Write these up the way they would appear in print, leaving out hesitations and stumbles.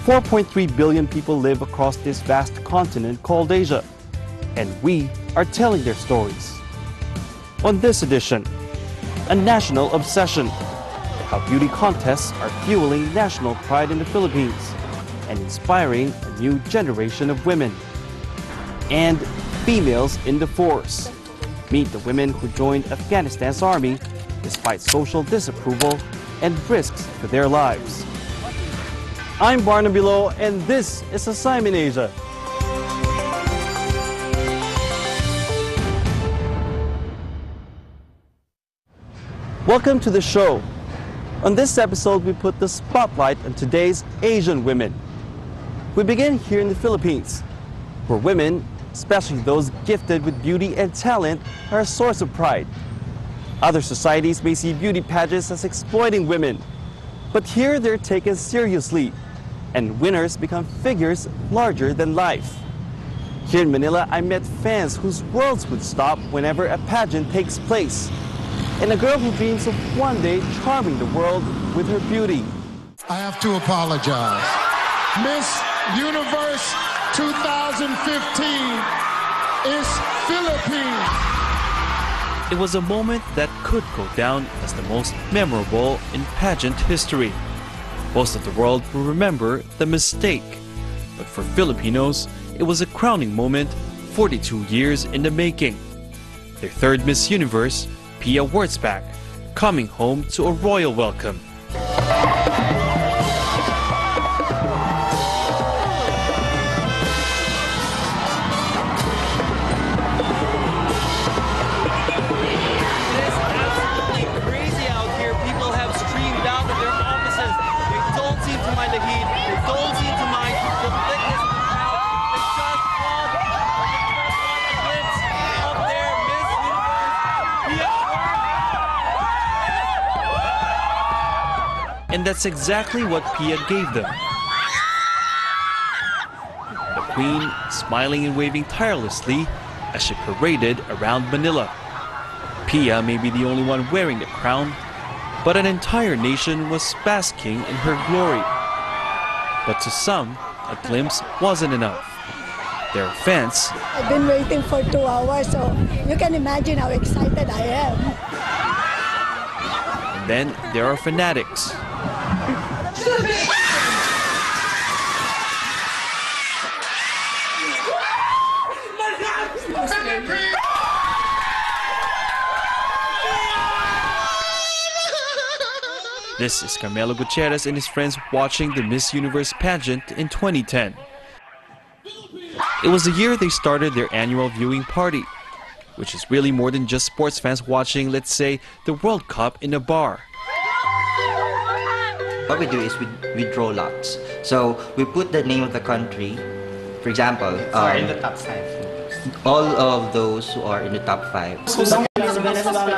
4.3 billion people live across this vast continent called Asia, and we are telling their stories. On this edition, a national obsession, how beauty contests are fueling national pride in the Philippines and inspiring a new generation of women. And females in the force. Meet the women who joined Afghanistan's army despite social disapproval and risks to their lives. I'm Barnaby Lowe, and this is Assignment Asia. Welcome to the show. On this episode, we put the spotlight on today's Asian women. We begin here in the Philippines, where women, especially those gifted with beauty and talent, are a source of pride. Other societies may see beauty pageants as exploiting women, but here they're taken seriously, and winners become figures larger than life. Here in Manila, I met fans whose worlds would stop whenever a pageant takes place, and a girl who dreams of one day charming the world with her beauty. I have to apologize. Miss Universe 2015 is Philippines. It was a moment that could go down as the most memorable in pageant history. Most of the world will remember the mistake, but for Filipinos, it was a crowning moment 42 years in the making. Their third Miss Universe, Pia Wurtzbach, coming home to a royal welcome. And that's exactly what Pia gave them. The Queen smiling and waving tirelessly as she paraded around Manila. Pia may be the only one wearing the crown, but an entire nation was basking in her glory. But to some, a glimpse wasn't enough. There are fans. I've been waiting for 2 hours, so you can imagine how excited I am. And then there are fanatics. This is Carmelo Gutierrez and his friends watching the Miss Universe pageant in 2010. It was the year they started their annual viewing party, which is really more than just sports fans watching, let's say, the World Cup in a bar. What we do is we draw lots. So we put the name of the country, for example, in the top 5. all of those who are in the top 5.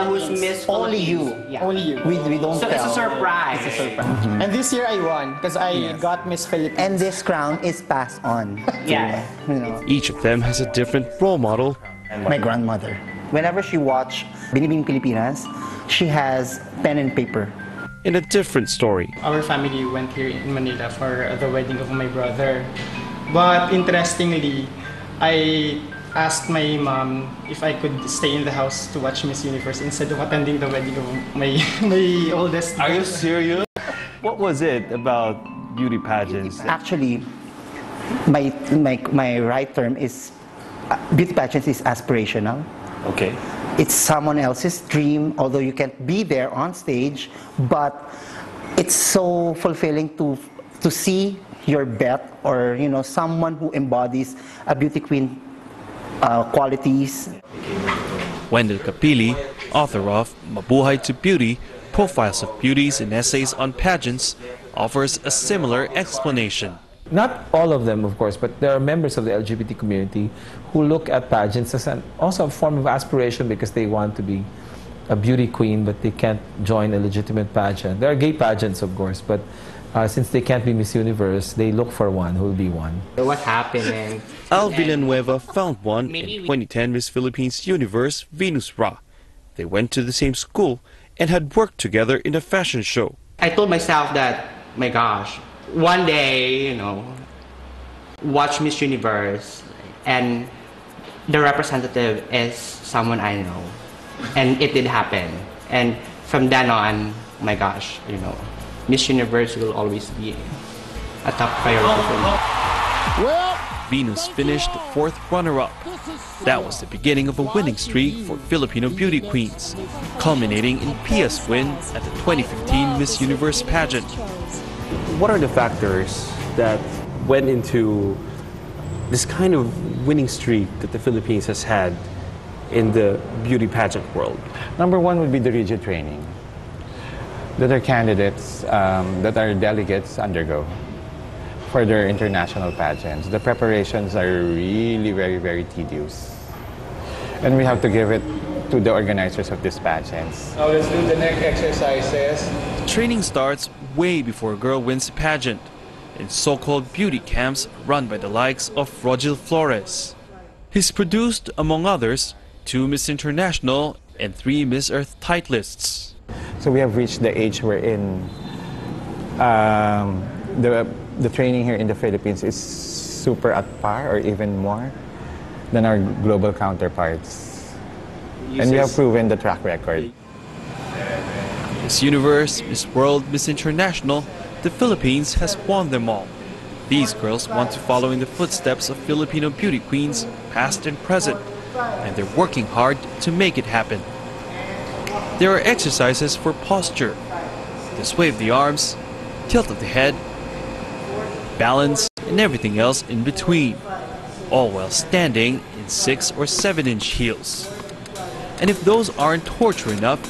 Who's Miss Only you. Yeah. Only you. We don't So tell. it's a surprise. It's a surprise. And this year I won because I got Miss Philippines. And this crown is passed on. Yeah. You know, Each of them has a different role model. my grandmother. Whenever she watch Binibing Pilipinas, she has pen and paper. In a different story. Our family went here in Manila for the wedding of my brother. But interestingly, I asked my mom if I could stay in the house to watch Miss Universe instead of attending the wedding of my oldest. Are you serious? What was it about beauty pageants? Actually, my right term is beauty pageants is aspirational. Okay. It's someone else's dream, although you can't be there on stage, but it's so fulfilling to see your bet, or someone who embodies a beauty queen qualities. Wendell Capili, author of Mabuhay to Beauty, Profiles of Beauties and Essays on Pageants, offers a similar explanation. Not all of them, of course, but there are members of the LGBT community who look at pageants as also a form of aspiration because they want to be a beauty queen, but they can't join a legitimate pageant. There are gay pageants, of course, but since they can't be Miss Universe, they look for one who will be one. What happened? Al Villanueva found one in 2010 Miss Philippines Universe, Venus Ra. They went to the same school and had worked together in a fashion show. I told myself that, my gosh, one day, watch Miss Universe, and the representative is someone I know, and it did happen. And from then on, oh my gosh, Miss Universe will always be a top priority for me. Well, Venus finished fourth runner-up. That was the beginning of a winning streak for Filipino beauty queens, culminating in Pia's win at the 2015 Miss Universe pageant. What are the factors that went into this kind of winning streak that the Philippines has had in the beauty pageant world? Number one would be the rigid training that our candidates, that our delegates undergo for their international pageants. The preparations are really very, very tedious. And we have to give it to the organizers of these pageants. Now let's do the neck exercises. Training starts way before a girl wins a pageant, in so-called beauty camps run by the likes of Rogel Flores. He's produced, among others, 2 Miss International and 3 Miss Earth titlists. So we have reached the age wherein the training here in the Philippines is super at par or even more than our global counterparts. And we have proven the track record. Miss Universe, Miss World, Miss International, the Philippines has won them all. These girls want to follow in the footsteps of Filipino beauty queens, past and present, and they're working hard to make it happen. There are exercises for posture, the sway of the arms, tilt of the head, balance, and everything else in between, all while standing in 6 or 7-inch heels. And if those aren't torture enough,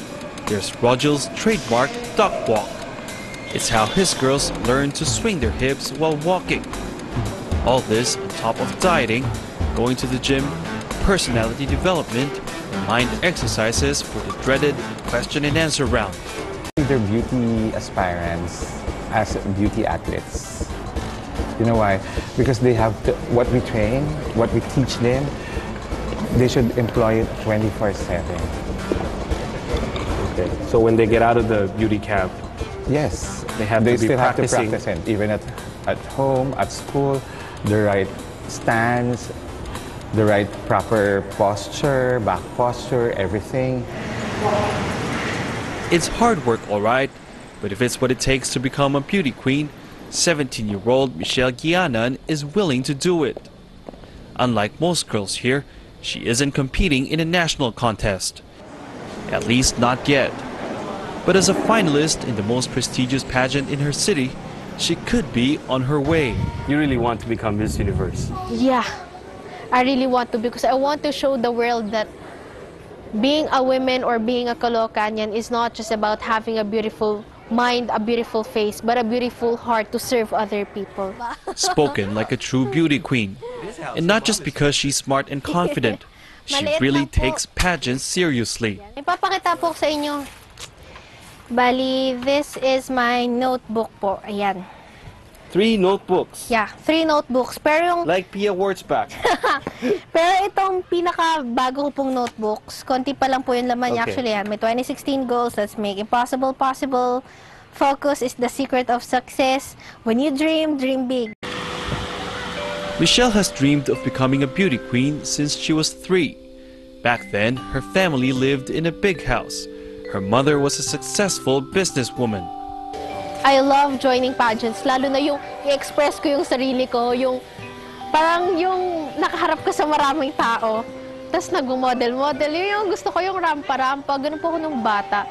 there's Rogel's trademark duck walk. It's how his girls learn to swing their hips while walking. All this on top of dieting, going to the gym, personality development, and mind exercises for the dreaded question and answer round. They're beauty aspirants as beauty athletes. You know why? Because they have what we train, what we teach them, they should employ it 24/7. Okay. So when they get out of the beauty camp, yes, they still have to practicing. practice it, even at home, at school, the right stance, the right proper posture, back posture, everything. It's hard work, all right, but if it's what it takes to become a beauty queen, 17-year-old Michelle Guianan is willing to do it. Unlike most girls here, she isn't competing in a national contest. At least not yet. But as a finalist in the most prestigious pageant in her city, she could be on her way. You really want to become Miss Universe? Yeah, I really want to, because I want to show the world that being a woman or being a Caloocanyan is not just about having a beautiful mind, a beautiful face, but a beautiful heart to serve other people. Spoken like a true beauty queen. And not just because she's smart and confident. She really takes pageants seriously. Ipapakita po sa inyo. Bali, this is my notebook po. Ayan. 3 notebooks. Yeah, 3 notebooks. Pero yung... Like Pia Wurtzbach. Pero itong pinaka-bago ko pong notebooks, konti pa lang po yung laman niya. Okay. Actually, yan. May 2016 goals. Let's make impossible possible. Focus is the secret of success. When you dream, dream big. Michelle has dreamed of becoming a beauty queen since she was 3. Back then, her family lived in a big house. Her mother was a successful businesswoman. I love joining pageants, lalo na yung i-express ko yung sarili ko, yung parang yung nakaharap ka sa maraming tao, tapos nag-model-model, yun yung gusto ko, yung rampa-rampa, ganun po ako nung bata.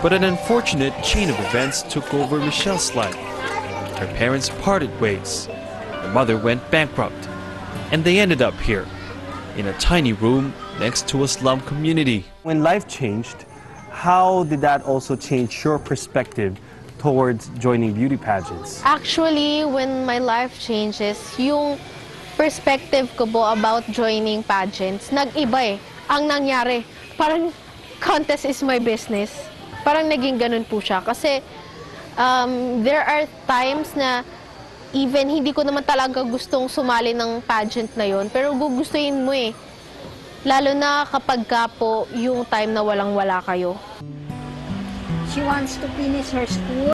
But an unfortunate chain of events took over Michelle's life. Her parents parted ways. Her mother went bankrupt. And they ended up here, in a tiny room next to a slum community. When life changed, how did that also change your perspective towards joining beauty pageants? Actually, when my life changes, yung perspective ko po about joining pageants, nag-iba eh. Ang nangyari, parang contest is my business. Parang naging ganun po siya. Kasi there are times na even hindi ko naman talaga gustong sumali ng pageant na yon, pero gugustuhin mo eh. Lalo na kapag ka po yung time na walang-wala kayo. She wants to finish her school.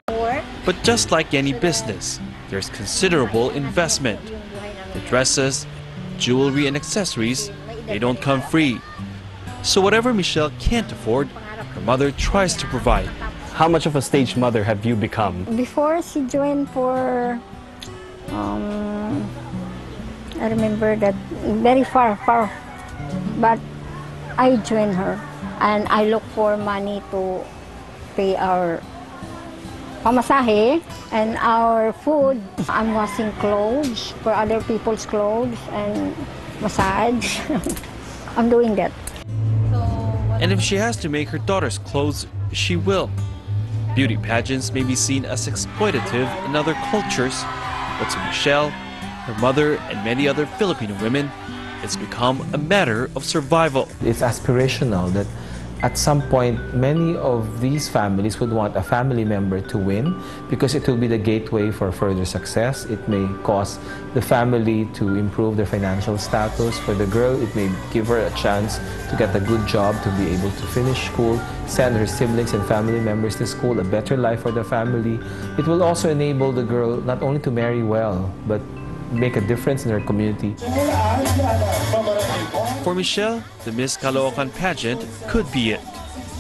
But just like any business, there's considerable investment. The dresses, jewelry and accessories, they don't come free. So whatever Michelle can't afford, her mother tries to provide. How much of a stage mother have you become? Before she joined for, I remember that very far, but I joined her and I look for money to pay our pamasahe and our food. I'm washing clothes for other people's clothes and massage. I'm doing that. And if she has to make her daughter's clothes, she will. Beauty pageants may be seen as exploitative in other cultures, but to Michelle, her mother, and many other Filipino women, it's become a matter of survival. It's aspirational that at some point, many of these families would want a family member to win because it will be the gateway for further success. It may cause the family to improve their financial status. For the girl, it may give her a chance to get a good job, to be able to finish school, send her siblings and family members to school, a better life for the family. It will also enable the girl not only to marry well, but make a difference in her community. For Michelle, the Miss Caloocan pageant could be it.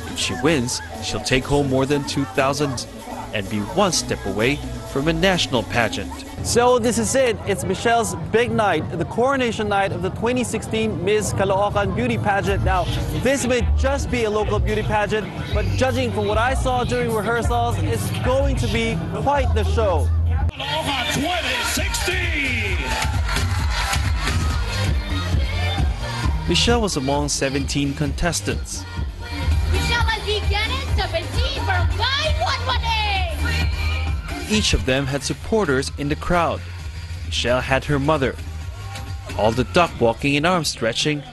If she wins, she'll take home more than 2,000 and be one step away from a national pageant. So this is it. It's Michelle's big night, the coronation night of the 2016 Miss Caloocan beauty pageant. Now, this may just be a local beauty pageant, but judging from what I saw during rehearsals, it's going to be quite the show. 2016! Michelle was among 17 contestants. Michelle Alviganes, 17 for 5118! Each of them had supporters in the crowd. Michelle had her mother. All the duck walking and arm stretching,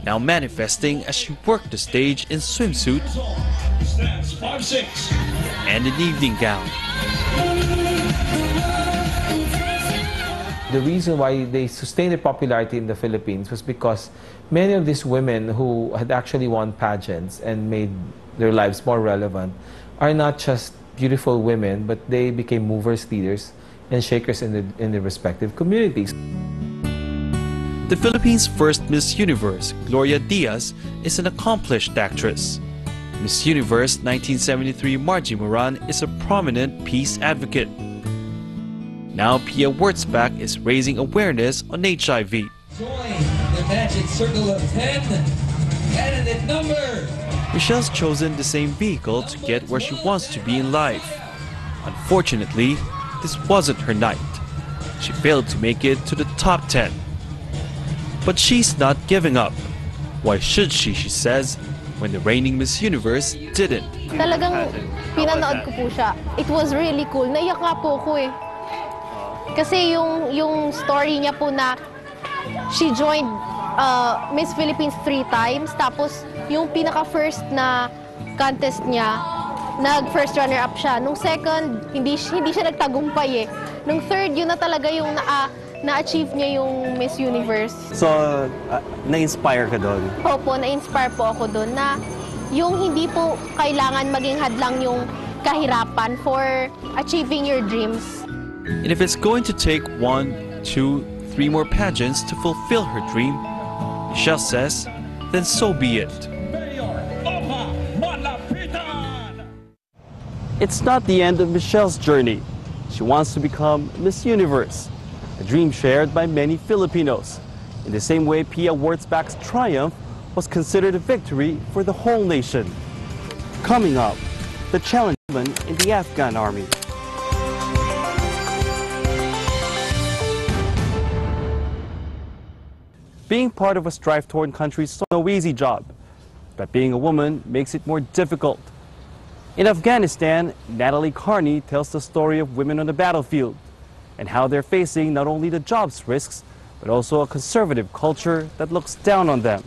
now manifesting as she worked the stage in swimsuit and an evening gown. The reason why they sustained their popularity in the Philippines was because many of these women who had actually won pageants and made their lives more relevant are not just beautiful women, but they became movers, leaders, and shakers in their respective communities. The Philippines' first Miss Universe, Gloria Diaz, is an accomplished actress. Miss Universe 1973 Margie Moran is a prominent peace advocate. Now Pia Wurtzbach is raising awareness on HIV. Join the magic circle of 10. Candidate number. Michelle's chosen the same vehicle to get where she wants to be in life. Unfortunately, this wasn't her night. She failed to make it to the top 10. But she's not giving up. Why should she says, when the reigning Miss Universe didn't. Talagang pinanood ko po siya. It was really cool. Naiyak nga po ako eh. Kasi yung story niya po na she joined Miss Philippines 3 times, tapos yung pinaka-first na contest niya, nag-first runner-up siya. Nung second, hindi siya nagtagumpay eh. Nung third, yun na talaga yung na-achieve niya yung Miss Universe. So, na-inspire ka doon? Opo, na-inspire po ako doon na yung hindi po kailangan maging hadlang yung kahirapan for achieving your dreams. And if it's going to take 1, 2, 3 more pageants to fulfill her dream, Michelle says, then so be it. It's not the end of Michelle's journey. She wants to become Miss Universe, a dream shared by many Filipinos. In the same way Pia Wurtzbach's triumph was considered a victory for the whole nation. Coming up, the challenge in the Afghan army. Being part of a strife-torn country is no easy job, but being a woman makes it more difficult. In Afghanistan, Natalie Carney tells the story of women on the battlefield and how they're facing not only the job's risks, but also a conservative culture that looks down on them.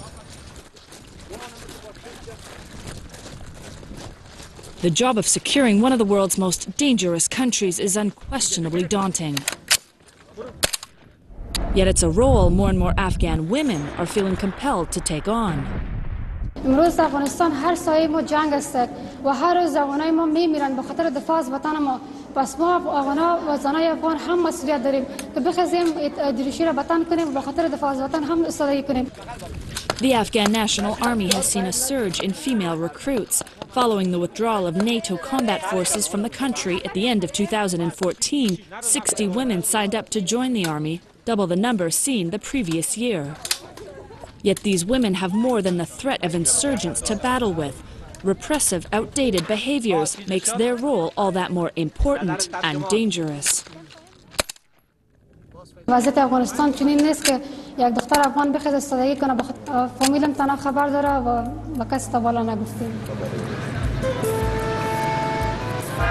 The job of securing one of the world's most dangerous countries is unquestionably daunting. Yet it's a role more and more Afghan women are feeling compelled to take on. امروز در افغانستان هر سایه ما جنگ است و هر روز جوانای ما میمیرن به خاطر دفاع از وطن ما. پس ما افغانا و زنای افغان هم مسئولیت داریم که بخوایم ایدئولوژی را وطن کنیم و به خاطر دفاع از وطن هم استفاده کنیم. The Afghan National Army has seen a surge in female recruits following the withdrawal of NATO combat forces from the country at the end of 2014. 60 women signed up to join the army, double the number seen the previous year. Yet these women have more than the threat of insurgents to battle with. Repressive, outdated behaviors makes their role all that more important and dangerous. وضعیت افغانستان چنین نیست که یک دختر افغان بخواد استادگی کنه، فامیلم تنها خبر داره و به کسی تا بالا نگفتیم.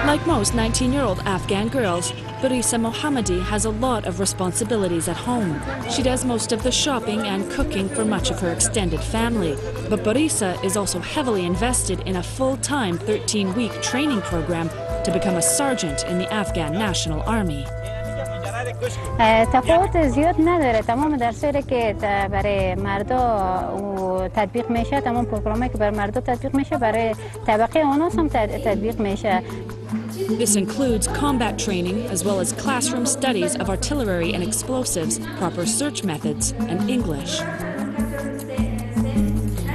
Like most 19-year-old Afghan girls, Barisa Mohammadi has a lot of responsibilities at home. She does most of the shopping and cooking for much of her extended family. But Barisa is also heavily invested in a full-time 13-week training program to become a sergeant in the Afghan National Army. تفاوت زیاد نداره. تمام درسایی که برای مردا تطبیق میشه، تمام پروگرامی که برای مردا تطبیق میشه برای طبقه اوناس هم تطبیق میشه. This includes combat training as well as classroom studies of artillery and explosives, proper search methods and English.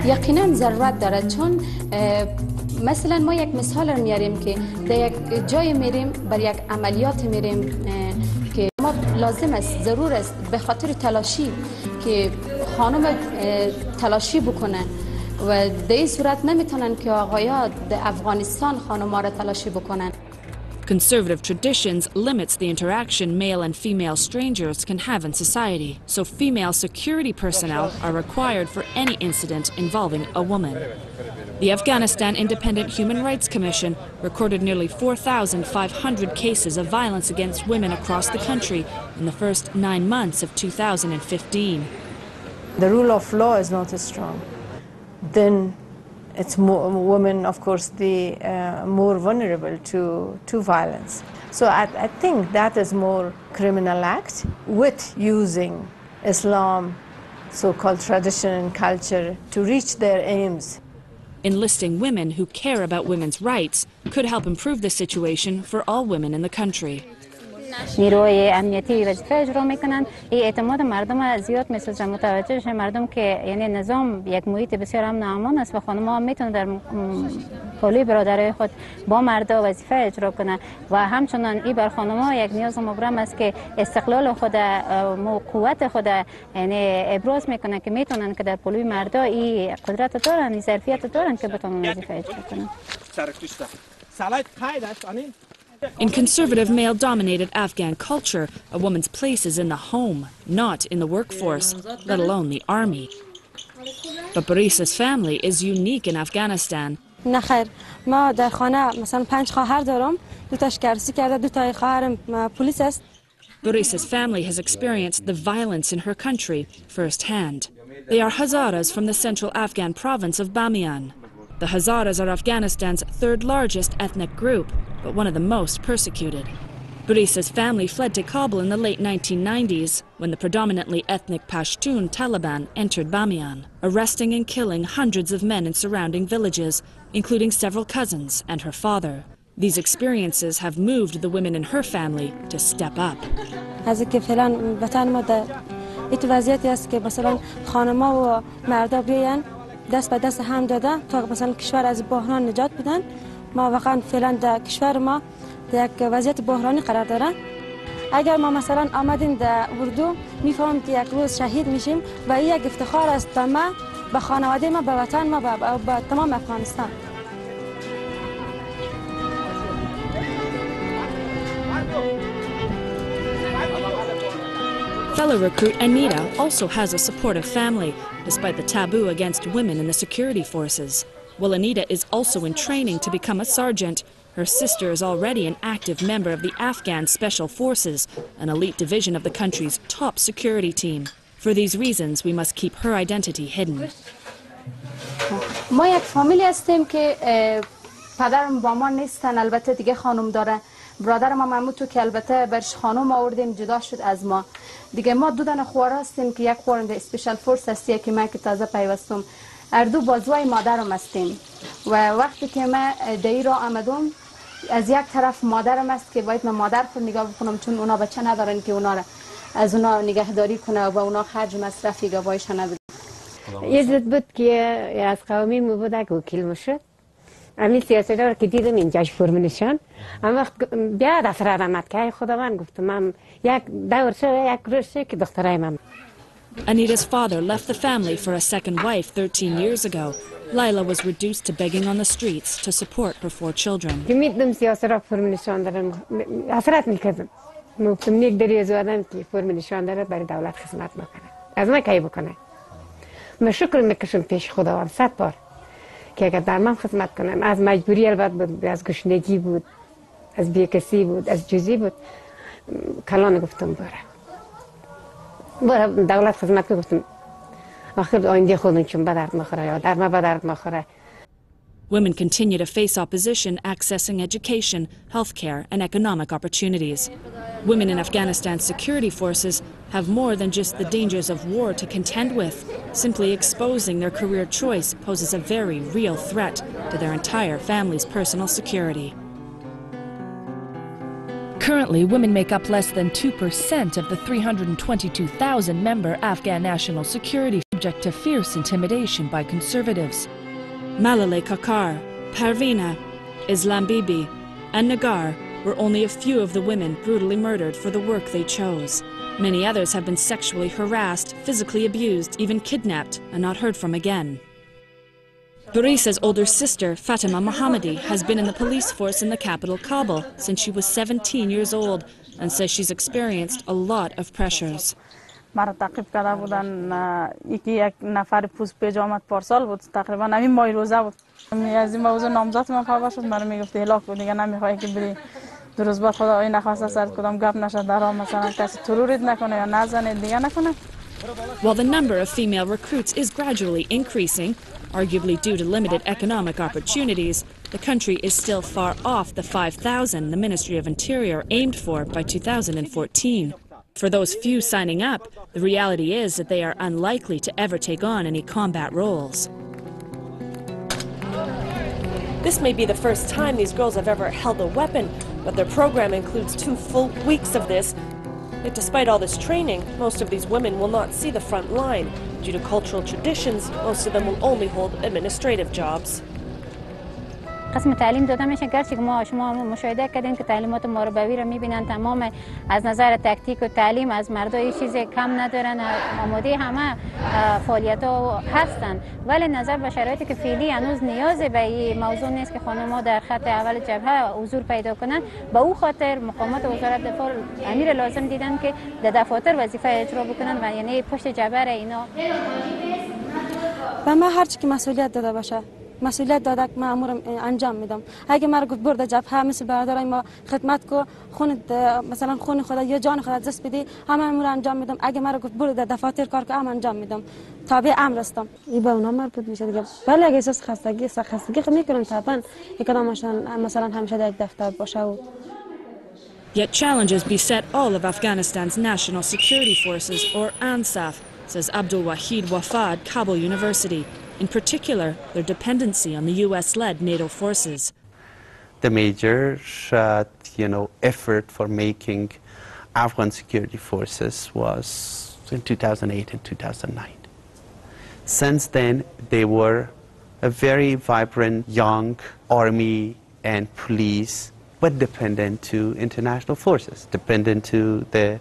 یقینا ضرورت داره، چون مثلا ما یک مثال رو میاریم که در یک جای میریم بر یک عملیات میریم که ما لازم است، ضرور است به خاطر تلاشی که خانم تلاشی بکنن و در این صورت نمیتونن که آقایان در افغانستان خانم‌ها را تلاشی بکنن. Conservative traditions limits the interaction male and female strangers can have in society, so female security personnel are required for any incident involving a woman. The Afghanistan Independent Human Rights Commission recorded nearly 4,500 cases of violence against women across the country in the first 9 months of 2015. The rule of law is not as strong. Then it's more, women, of course, the more vulnerable to violence. So I think that is more criminal act with using Islam, so-called tradition and culture to reach their aims. Enlisting women who care about women's rights could help improve the situation for all women in the country. نیروهای امنیتی وظیفه اجرا میکنن، این اعتماد مردم زیاد میسازه. متوجه شه مردم که یعنی نظام یک محیط بسیار امن و امان است و خانم‌ها میتونن در پالوی برادرای خود با مردا وظیفه اجرا کنن و همچنان این بر خانم‌ها یک نیاز مبرم است که استقلال خود و قوت خود یعنی ابراز میکنن که میتونن که در پالوی مردا این قدرت دارن، این ظرفیت دارن که بتونن وظیفه اجرا کنن. In conservative male-dominated Afghan culture, a woman's place is in the home, not in the workforce, let alone the army. But Barisa's family is unique in Afghanistan. نخیر، ما در خانه مثلا 5 خواهر دارم، 2 تاش کرسی کرده، 2 تای خواهرم پلیس است. Barisa's family has experienced the violence in her country firsthand. They are Hazaras from the central Afghan province of Bamiyan. The Hazaras are Afghanistan's 3rd largest ethnic group, but one of the most persecuted. Barisa's family fled to Kabul in the late 1990s when the predominantly ethnic Pashtun Taliban entered Bamiyan, arresting and killing hundreds of men in surrounding villages, including several cousins and her father. These experiences have moved the women in her family to step up. از که فعلا وطن ما در این وضعیتی است که مثلا خانم‌ها و مردا بیان دست به دست هم داده تا مثلا کشور از بحران نجات بدن. ما واقعا فعلا در کشور ما در یک وضعیت بحرانی قرار داره. اگر ما مثلا آمدیم در اردو میفهمیم که یک روز شهید میشیم و این یک افتخار است به ما، به خانواده ما، به وطن ما، به تمام افغانستان. Fellow recruit Anita also has a supportive family, despite the taboo against women in the security forces. While Anita is also in training to become a sergeant, her sister is already an active member of the Afghan Special Forces, an elite division of the country's top security team. For these reasons, we must keep her identity hidden. ما یک فامیلی هستیم که پدرم با ما نیستن، البته دیگه خانم داره. برادر ما محمود که البته برش خانم آوردیم جدا شد از ما. دیگه ما 2 خواهر هستیم که یک خواهرم در اسپیشال فورس هستی که من که تازه پیوستم. اردو بازوی مادرم هستیم و وقتی که من دایی را آمدم از یک طرف مادرم است که باید من مادر خود نگاه بکنم چون اونا بچه ندارن که اونا را از اونا نگهداری کنه و با اونا خرج مصرفی گوایشان نده. یه زد بود که از قومی مو بود اگه وکیل میشد. امی سیاست‌دار که دیدم اینجاش فرمونشان اما وقت بیا دفتر آمد که خدا من گفتم من یک دور شد یک روز شد که دخترای من. Anita's father left the family for a second wife 13 years ago. Laila was reduced to begging on the streets to support her 4 children. که میدم سیاست‌دار فرمونشان دارن حسرت میکردم. گفتم نیک دری از آدم که فرمونشان داره برای دولت خدمت میکنه. از من کی بکنه؟ من شکر میکشم پیش خداوند 100 بار که اگر در من خدمت کنم از مجبوری البته بود از گشنگی بود از بیکسی بود از جزی بود کلان گفتم برای دولت خدمت گفتم آخر آینده خودم چون به درد میخوره یا در ما به درد میخوره. Women continue to face opposition accessing education, healthcare, and economic opportunities. Women in Afghanistan's security forces have more than just the dangers of war to contend with. Simply exposing their career choice poses a very real threat to their entire family's personal security. Currently, women make up less than 2% of the 322,000-member Afghan National Security, subject to fierce intimidation by conservatives. Malale Kakar, Parvina, Islam Bibi, and Nagar were only a few of the women brutally murdered for the work they chose. Many others have been sexually harassed, physically abused, even kidnapped, and not heard from again. Durisa's older sister, Fatima Mohammadi, has been in the police force in the capital, Kabul, since she was 17 years old, and says she's experienced a lot of pressures. مرا تعقیب کرده بودن یک نفر پوست پیج آمد پارسال بود تقریبا همین ماه روزه بود از این موضوع نامزد من خبر شد مرا میگفت هلاک بود دیگه نمیخوای که بری دو روز بعد خدا این نخواسته سر کدام گپ نشه در مثلا کسی ترورت نکنه یا نزنه دیگه نکنه. While the number of female recruits is gradually increasing, arguably due to limited economic opportunities, the country is still far off the 5,000 the Ministry of Interior aimed for by 2014. For those few signing up, the reality is that they are unlikely to ever take on any combat roles. This may be the first time these girls have ever held a weapon, but their program includes 2 full weeks of this. Yet despite all this training, most of these women will not see the front line. Due to cultural traditions, most of them will only hold administrative jobs. قسم تعلیم داده میشه گرچه که شما مشاهده کردین که تعلیمات مربوی رو میبینن تمام از نظر تکتیک و تعلیم از مردا هیچ چیز کم ندارن آماده همه فعالیت ها هستن ولی نظر به شرایطی که فعلی هنوز نیاز به این موضوع نیست که خانم‌ها در خط اول جبهه حضور پیدا کنن به او خاطر مقامات وزارت دفاع امیر لازم دیدن که در دفاتر وظیفه اجرا بکنن و یعنی پشت جبهه اینا و من هرچی که مسئولیت داده باشه مسئولیت داده که من امورم انجام میدم اگه مرا گفت برد جبهه مثل برادرای ما خدمت کو مثلا خون خدا یا جان خدا دست بدی همه امور انجام میدم اگه مرا گفت برد دفاتر کار که هم انجام میدم تابع امر هستم این به اونا مربوط میشه دیگه ولی اگه احساس خستگی میکنم طبعا یکدام مثلا همیشه در یک دفتر باشه و Yet challenges beset all of Afghanistan's national security forces, or ANSAF, says Abdul Wahid Wafad, Kabul University. In particular, their dependency on the US-led NATO forces. The major, effort for making Afghan security forces was in 2008 and 2009. Since then, they were a very vibrant young army and police, but dependent to international forces, dependent to the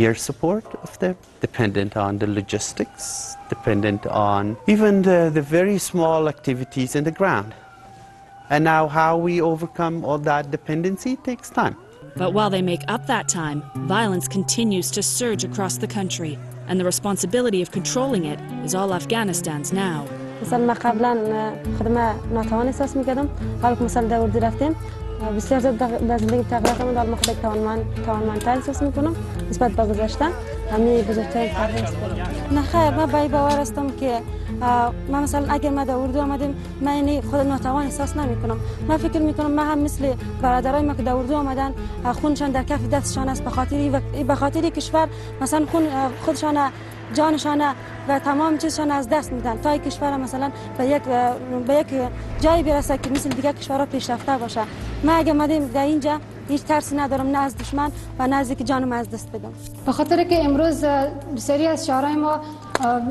air support of them, dependent on the logistics, dependent on even the very small activities in the ground. And now how we overcome all that dependency takes time. But while they make up that time, violence continues to surge across the country, and the responsibility of controlling it is all Afghanistan's now. مثلا ما قبلا خدمه ناتوان احساس میکردم حالا که مثلا در اردو رفتیم بسیار زیاد در زندگی تغییرات من ما خودم توانمندتر احساس میکنم نسبت به گذشته همین بزرگترین تغییر است. نه خیر من به این باور هستم که ما مثلا اگر ما در اردو آمدیم من اینی خود ناتوان احساس نمی کنم. من فکر می کنم من هم مثل برادرای ما که در اردو آمدن خونشان در کف دستشان است، به خاطر کشور مثلا خون خودشان جانشان و تمام چیزشان از دست میدن تا کشور مثلا به یک جایی برسه که مثل دیگر کشورها پیشرفته باشه. من اگه اومدیم در اینجا هیچ ترسی ندارم، نه از دشمن و نه از اینکه جانم از دست بدم. به خاطر که امروز بسیاری از شهرهای ما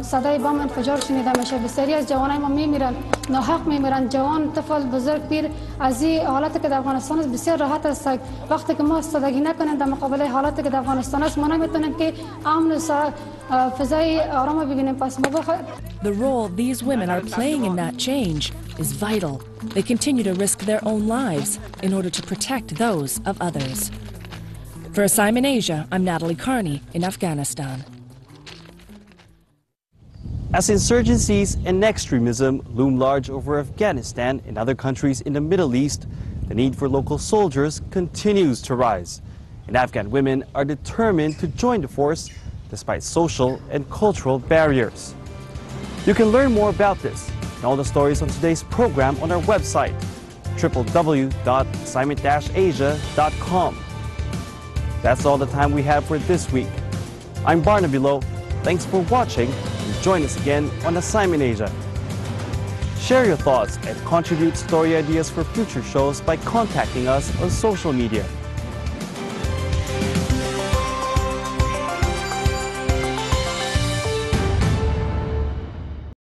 صدای بم انفجار شنیده میشه، بسیاری از جوانای ما میمیرن، ناحق میمیرن، جوان، طفل، بزرگ، پیر. از این حالتی که در افغانستان است بسیار راحت است. وقتی که ما استادگی نکنیم در مقابل حالتی که در افغانستان است، ما نمیتونیم که امن و فضای آرام ببینیم. پس ما The role these women are playing in that change is vital. They continue to risk their own lives in order to protect those of others. For Assignment Asia, I'm Natalie Carney in Afghanistan. As insurgencies and extremism loom large over Afghanistan and other countries in the Middle East, the need for local soldiers continues to rise. And Afghan women are determined to join the force despite social and cultural barriers. You can learn more about this and all the stories on today's program on our website, www.assignment-asia.com. That's all the time we have for this week. I'm Barnaby Lowe. Thanks for watching, and join us again on Assignment Asia. Share your thoughts and contribute story ideas for future shows by contacting us on social media.